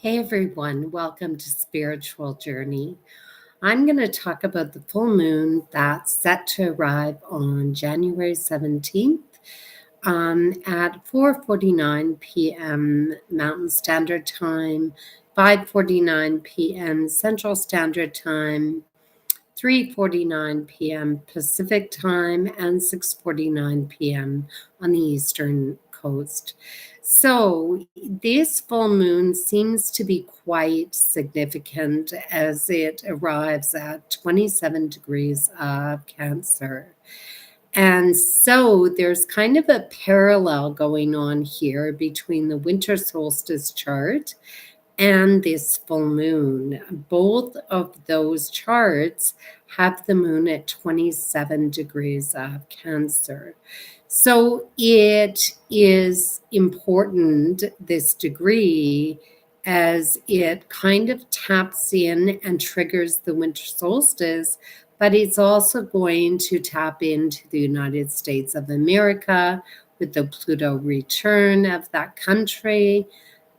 Hey everyone, welcome to Spiritual Journey. I'm going to talk about the full moon that's set to arrive on January 17th at 4:49 p.m. Mountain Standard Time, 5:49 p.m. Central Standard Time, 3:49 p.m. Pacific Time, and 6:49 p.m. on the Eastern Coast. So, this full moon seems to be quite significant as it arrives at 27 degrees of Cancer. And so there's kind of a parallel going on here between the winter solstice chart and this full moon. Both of those charts have the moon at 27 degrees of Cancer. So it is important, this degree, as it kind of taps in and triggers the winter solstice, but it's also going to tap into the United States of America with the Pluto return of that country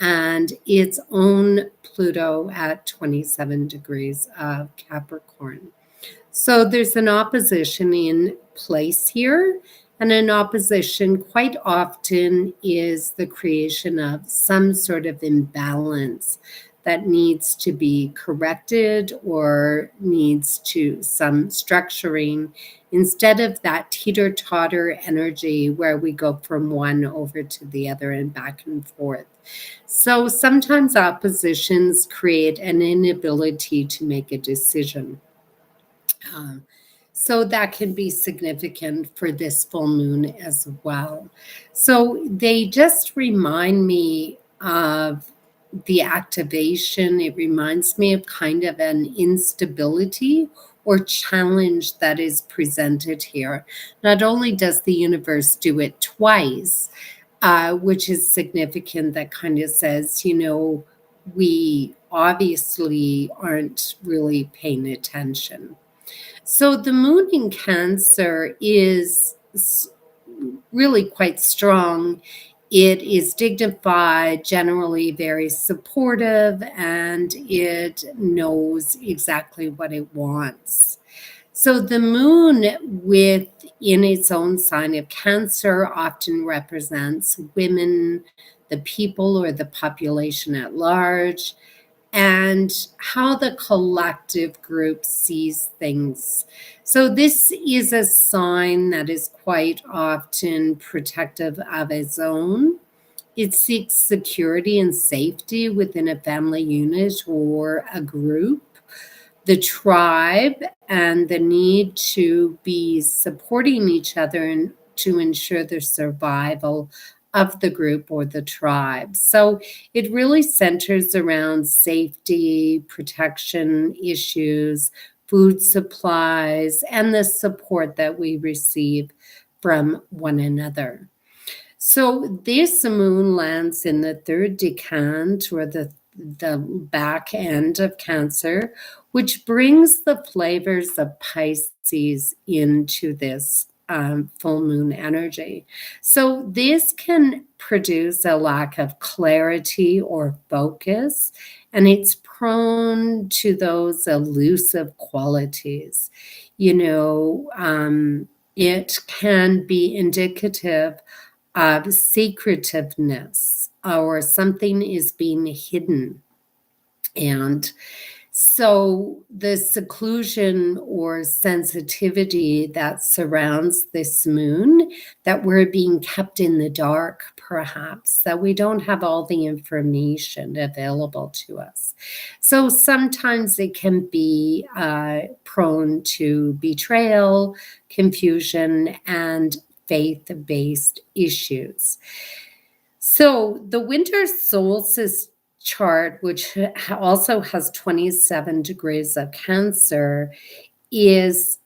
and its own Pluto at 27 degrees of Capricorn. So there's an opposition in place here, and an opposition quite often is the creation of some sort of imbalance that needs to be corrected or needs to some structuring instead of that teeter-totter energy where we go from one over to the other and back and forth. So sometimes oppositions create an inability to make a decision. Um, so that can be significant for this full moon as well. So they just remind me of the activation. It reminds me of kind of an instability or challenge that is presented here. Not only does the universe do it twice, which is significant, that kind of says, we obviously aren't really paying attention. So the moon in Cancer is really quite strong. It is dignified, generally very supportive, and it knows exactly what it wants. So the moon within its own sign of Cancer often represents women, the people or the population at large, and how the collective group sees things. So, this is a sign that is quite often protective of its own. It seeks security and safety within a family unit or a group, the tribe, and the need to be supporting each other and to ensure the survival of the group or the tribe. So it really centers around safety, protection issues, food supplies, and the support that we receive from one another. So this moon lands in the third decant or the back end of Cancer, which brings the flavors of Pisces into this full moon energy. So this can produce a lack of clarity or focus, and it's prone to those elusive qualities. It can be indicative of secretiveness or something is being hidden. And so the seclusion or sensitivity that surrounds this moon, that we're being kept in the dark, perhaps, that we don't have all the information available to us. So sometimes it can be prone to betrayal, confusion, and faith-based issues. So the winter solstice chart, which also has 27 degrees of Cancer, is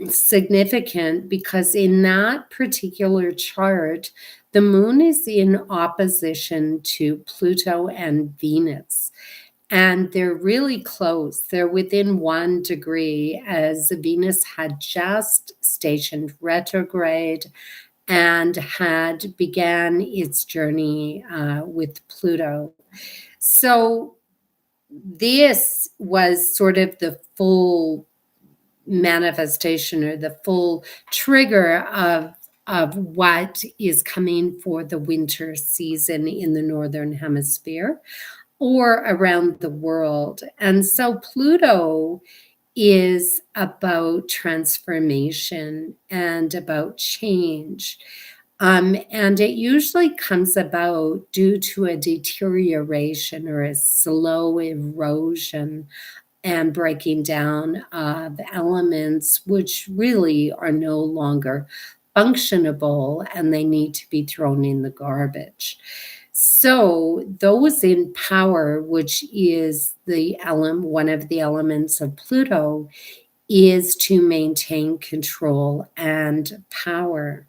significant because in that particular chart, the moon is in opposition to Pluto and Venus. And they're really close. They're within 1 degree as Venus had just stationed retrograde and had began its journey with Pluto. So this was sort of the full manifestation or the full trigger of what is coming for the winter season in the northern hemisphere or around the world. And so Pluto is about transformation and about change. And it usually comes about due to a deterioration or a slow erosion and breaking down of elements which really are no longer functionable and they need to be thrown in the garbage. So those in power, which is one of the elements of Pluto, is to maintain control and power.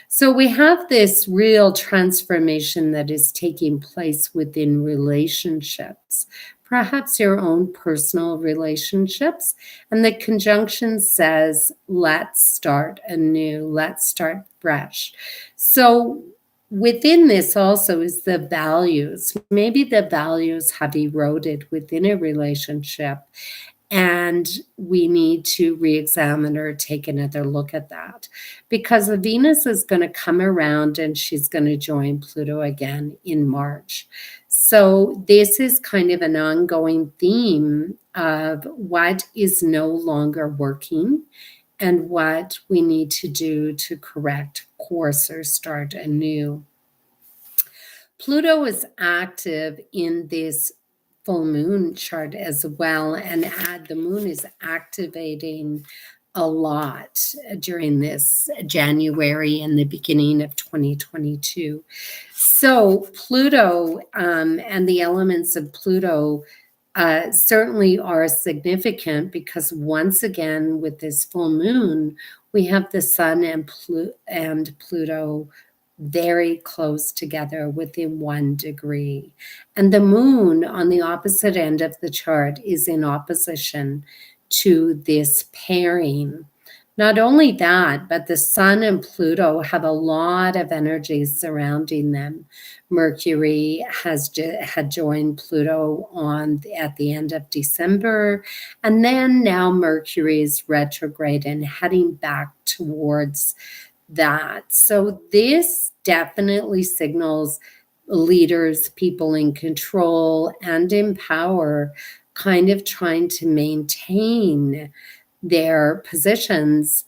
So we have this real transformation that is taking place within relationships, perhaps your own personal relationships. And the conjunction says, let's start anew, let's start fresh. So within this also is the values. Maybe the values have eroded within a relationship, and we need to re-examine or take another look at that, because Venus is going to come around and she's going to join Pluto again in March. So this is kind of an ongoing theme of what is no longer working and what we need to do to correct course or start anew. Pluto is active in this full moon chart as well, and the moon is activating a lot during this January and the beginning of 2022. So Pluto and the elements of Pluto certainly are significant, because once again with this full moon we have the sun and Pluto very close together within 1 degree. And the moon on the opposite end of the chart is in opposition to this pairing. Not only that, but the sun and Pluto have a lot of energy surrounding them. Mercury had joined Pluto at the end of December, and then now Mercury is retrograde and heading back towards that. So this definitely signals leaders, people in control and in power, kind of trying to maintain their positions,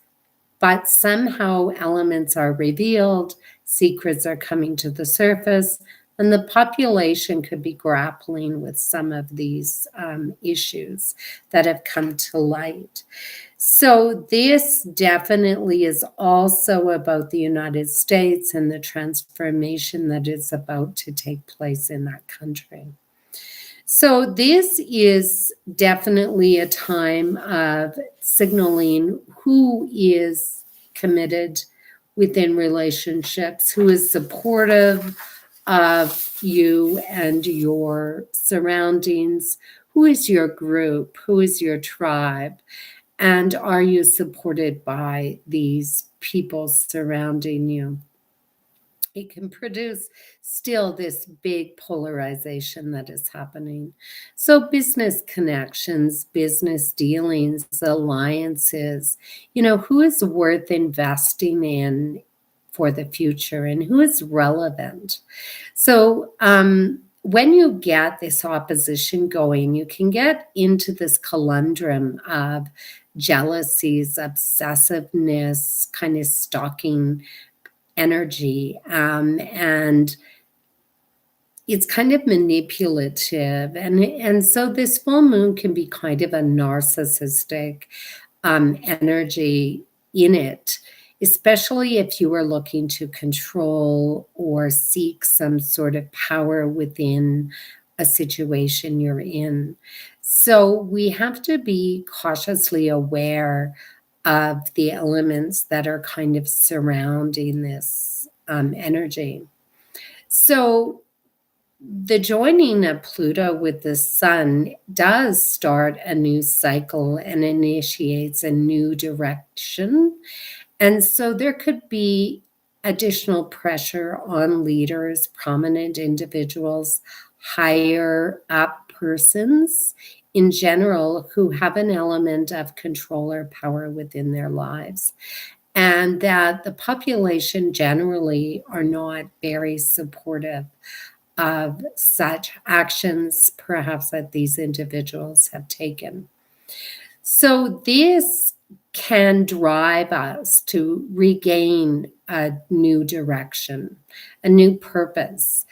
but somehow elements are revealed, secrets are coming to the surface, and the population could be grappling with some of these issues that have come to light. So this definitely is also about the United States and the transformation that is about to take place in that country. So this is definitely a time of signaling who is committed within relationships, who is supportive of you and your surroundings, who is your group, who is your tribe, and are you supported by these people surrounding you? It can produce still this big polarization that is happening. So business connections, business dealings, alliances, who is worth investing in for the future and who is relevant. So when you get this opposition going, you can get into this conundrum of jealousies, obsessiveness, kind of stalking energy, and it's kind of manipulative, and so this full moon can be kind of a narcissistic energy in it, especially if you are looking to control or seek some sort of power within a situation you're in. So we have to be cautiously aware of the elements that are kind of surrounding this energy. So the joining of Pluto with the sun does start a new cycle and initiates a new direction. And so there could be additional pressure on leaders, prominent individuals, higher up persons in general who have an element of control or power within their lives, and that the population generally are not very supportive of such actions, perhaps that these individuals have taken. So this can drive us to regain a new direction, a new purpose,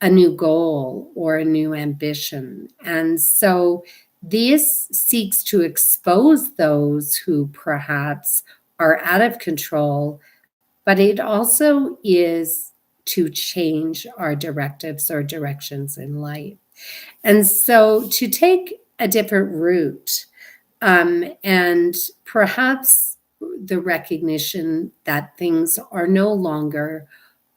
a new goal, or a new ambition. And so this seeks to expose those who perhaps are out of control, but it also is to change our directives or directions in life. And so to take a different route, and perhaps the recognition that things are no longer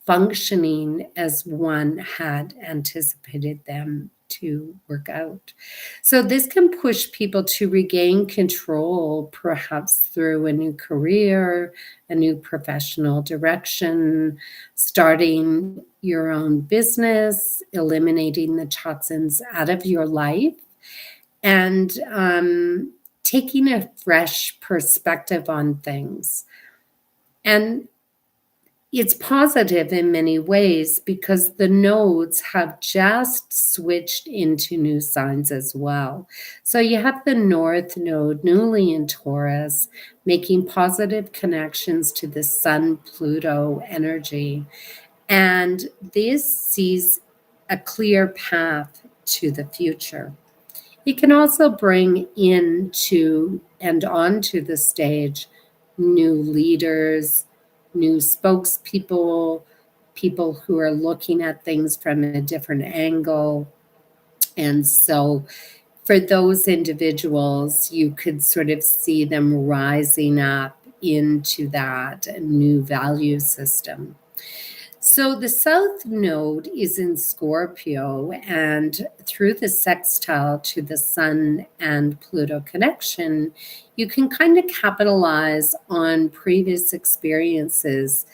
functioning as one had anticipated them to work out. So this can push people to regain control, perhaps through a new career, a new professional direction, starting your own business, eliminating the toxins out of your life, and taking a fresh perspective on things. And it's positive in many ways because the nodes have just switched into new signs as well. So you have the North Node newly in Taurus, making positive connections to the Sun-Pluto energy. And this sees a clear path to the future. It can also bring into and onto the stage new leaders, new spokespeople, people who are looking at things from a different angle. And so for those individuals, you could sort of see them rising up into that new value system. So the South Node is in Scorpio, and through the sextile to the Sun and Pluto connection, you can kind of capitalize on previous experiences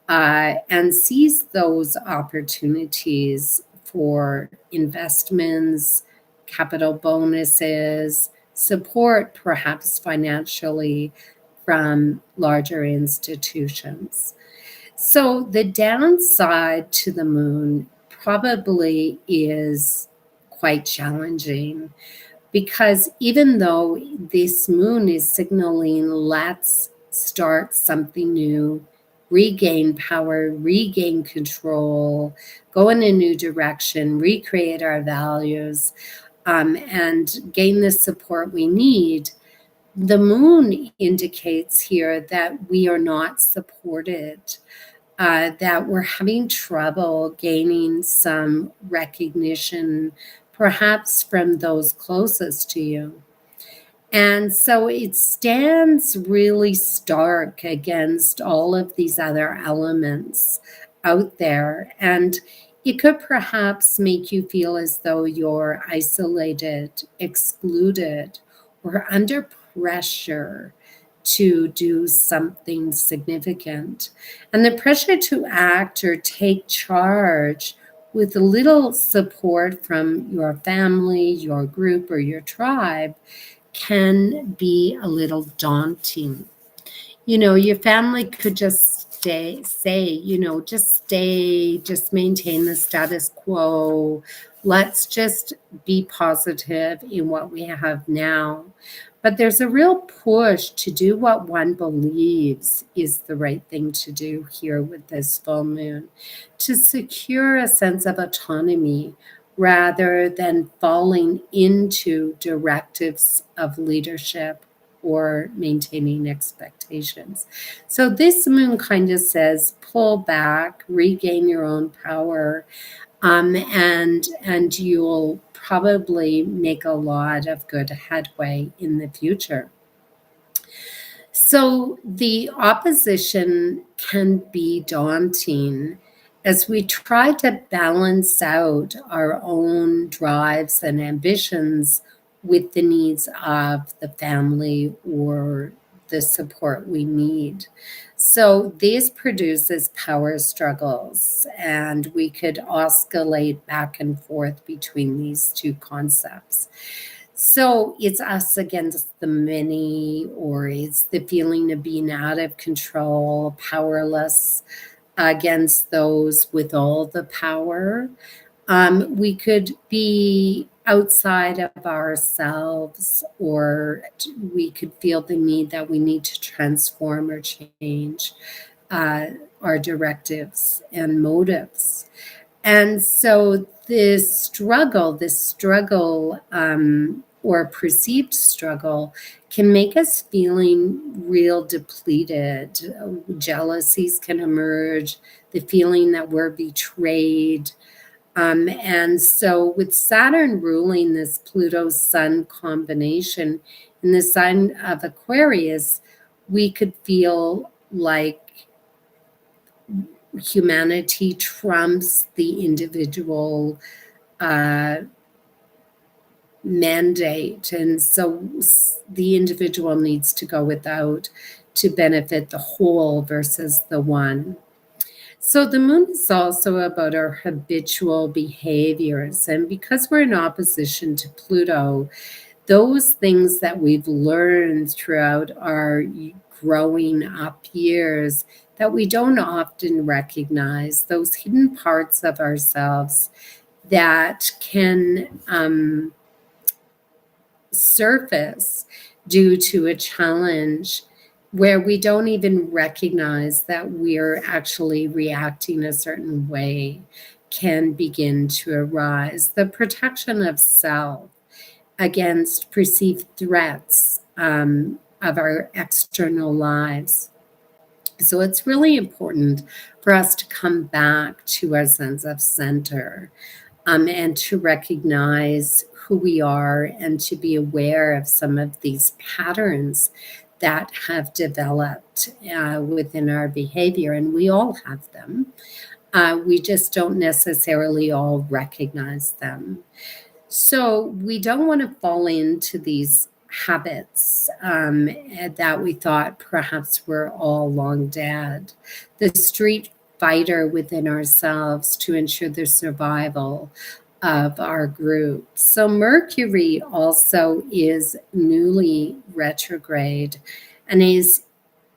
and seize those opportunities for investments, capital bonuses, support perhaps financially from larger institutions. So the downside to the moon probably is quite challenging because even though this moon is signaling let's start something new, regain power, regain control, go in a new direction, recreate our values, and gain the support we need, the moon indicates here that we are not supported, that we're having trouble gaining some recognition, perhaps from those closest to you. And so it stands really stark against all of these other elements out there. And it could perhaps make you feel as though you're isolated, excluded, or under pressure to do something significant. And the pressure to act or take charge with a little support from your family, your group, or your tribe can be a little daunting. Your family could just stay, just maintain the status quo. Let's just be positive in what we have now. But there's a real push to do what one believes is the right thing to do here with this full moon, to secure a sense of autonomy rather than falling into directives of leadership or maintaining expectations. So this moon kind of says, pull back, regain your own power, and you'll probably make a lot of good headway in the future. So the opposition can be daunting as we try to balance out our own drives and ambitions with the needs of the family or the support we need. So this produces power struggles, and we could oscillate back and forth between these two concepts. So it's us against the many, or it's the feeling of being out of control, powerless against those with all the power. We could be outside of ourselves, or we could feel the need that we need to transform or change uh, our directives and motives. And so this struggle, or perceived struggle, can make us feeling real depleted. Jealousies can emerge, the feeling that we're betrayed. And so, with Saturn ruling this Pluto Sun combination in the sign of Aquarius, we could feel like humanity trumps the individual uh, mandate. And so the individual needs to go without to benefit the whole versus the one. So the moon is also about our habitual behaviors. And because we're in opposition to Pluto, those things that we've learned throughout our growing up years that we don't often recognize, those hidden parts of ourselves that can surface due to a challenge where we don't even recognize that we're actually reacting a certain way, can begin to arise. The protection of self against perceived threats of our external lives. So it's really important for us to come back to our sense of center, and to recognize who we are and to be aware of some of these patterns that have developed within our behavior. And we all have them. We just don't necessarily all recognize them. So we don't want to fall into these habits that we thought perhaps were all long dead. The street fighter within ourselves to ensure the survival of our group. So Mercury also is newly retrograde and is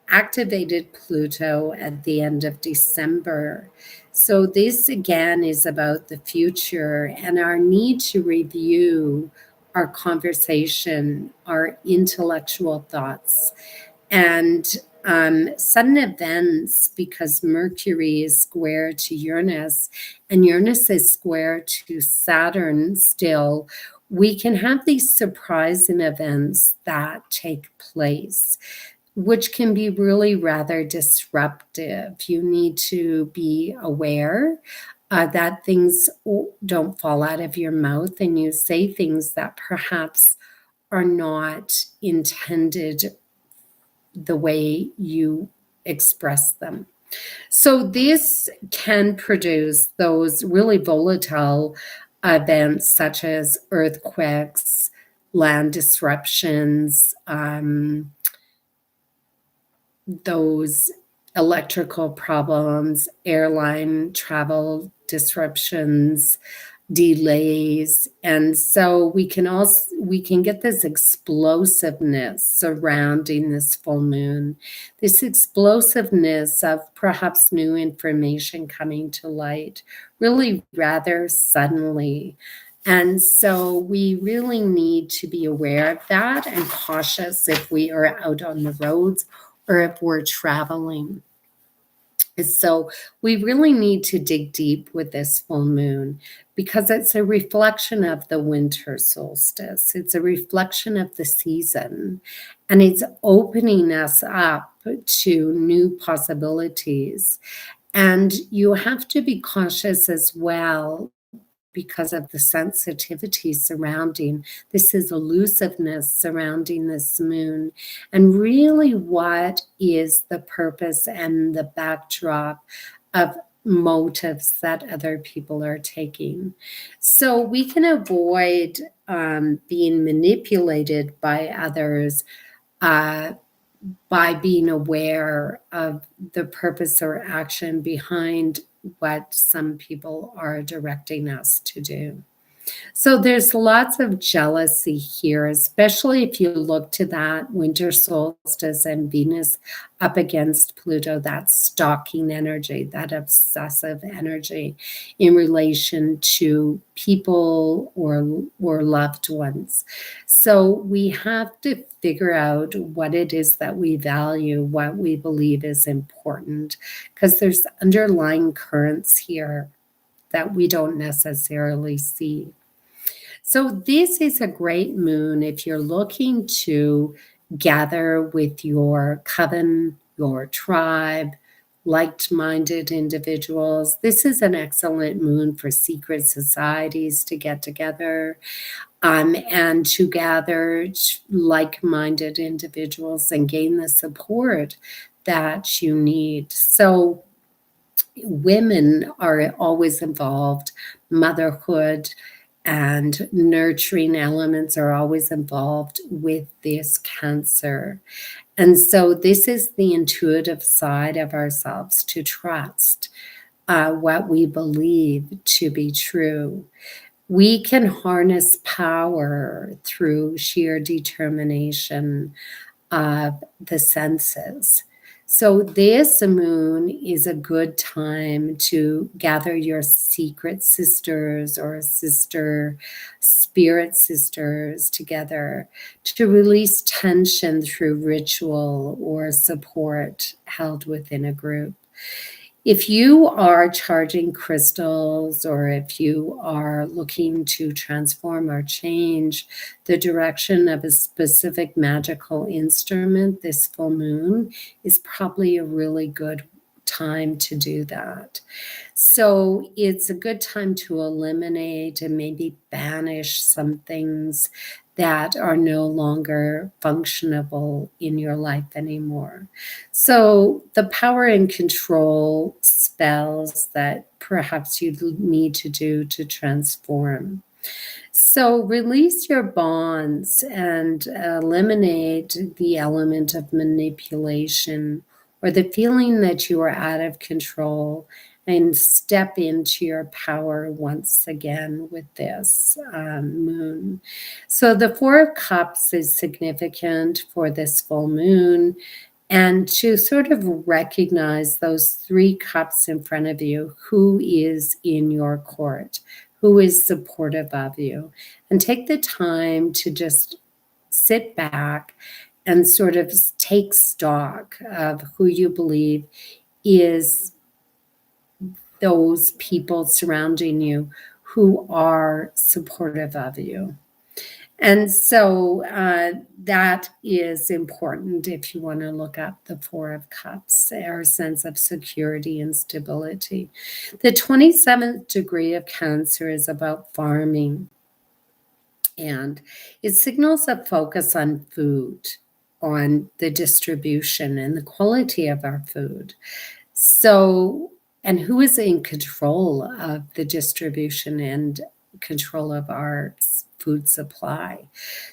activated Pluto at the end of December. So, this again is about the future and our need to review our conversation, our intellectual thoughts, and sudden events, because Mercury is square to Uranus and Uranus is square to Saturn still. We can have these surprising events that take place, which can be really rather disruptive. You need to be aware that things don't fall out of your mouth and you say things that perhaps are not intended the way you express them. So this can produce those really volatile events such as earthquakes, land disruptions, those electrical problems, airline travel disruptions, delays. And so we can get this explosiveness surrounding this full moon, this explosiveness of perhaps new information coming to light really rather suddenly. And so we really need to be aware of that and cautious if we are out on the roads or if we're traveling. So we really need to dig deep with this full moon because it's a reflection of the winter solstice. It's a reflection of the season, and it's opening us up to new possibilities. And you have to be cautious as well because of the sensitivity surrounding this is elusiveness surrounding this moon, and really what is the purpose and the backdrop of motives that other people are taking. So we can avoid being manipulated by others uh, by being aware of the purpose or action behind what some people are directing us to do. So there's lots of jealousy here, especially if you look to that winter solstice and Venus up against Pluto, that stalking energy, that obsessive energy in relation to people or loved ones. So we have to figure out what it is that we value, what we believe is important, because there's underlying currents here that we don't necessarily see. So this is a great moon if you're looking to gather with your coven, your tribe, like-minded individuals. This is an excellent moon for secret societies to get together and to gather like-minded individuals and gain the support that you need. So women are always involved, motherhood and nurturing elements are always involved with this Cancer. And so this is the intuitive side of ourselves, to trust what we believe to be true. We can harness power through sheer determination of the senses. So this moon is a good time to gather your secret sisters or spirit sisters together to release tension through ritual or support held within a group. If you are charging crystals or if you are looking to transform or change the direction of a specific magical instrument, this full moon is probably a really good time to do that. So it's a good time to eliminate and maybe banish some things that are no longer functionable in your life anymore. So the power and control spells that perhaps you need to do to transform. So release your bonds and eliminate the element of manipulation or the feeling that you are out of control, and step into your power once again with this moon. So the Four of Cups is significant for this full moon, and to sort of recognize those three cups in front of you, who is in your court, who is supportive of you, and take the time to just sit back and sort of take stock of who you believe is those people surrounding you who are supportive of you. And so that is important if you want to look up the Four of Cups, our sense of security and stability. The 27th degree of Cancer is about farming, and it signals a focus on food, on the distribution and the quality of our food. So, and who is in control of the distribution and control of our food supply?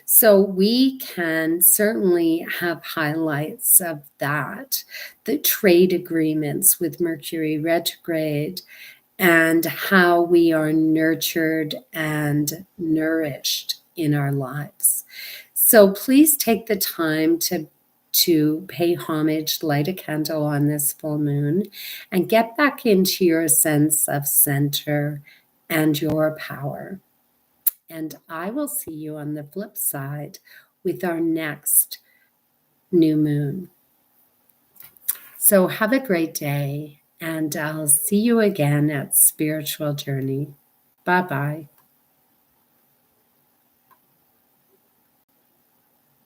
So we can certainly have highlights of that, the trade agreements with Mercury retrograde, and how we are nurtured and nourished in our lives. So please take the time to pay homage, light a candle on this full moon, and get back into your sense of center and your power. And I will see you on the flip side with our next new moon. So have a great day, and I'll see you again at Spiritual Journey. Bye-bye.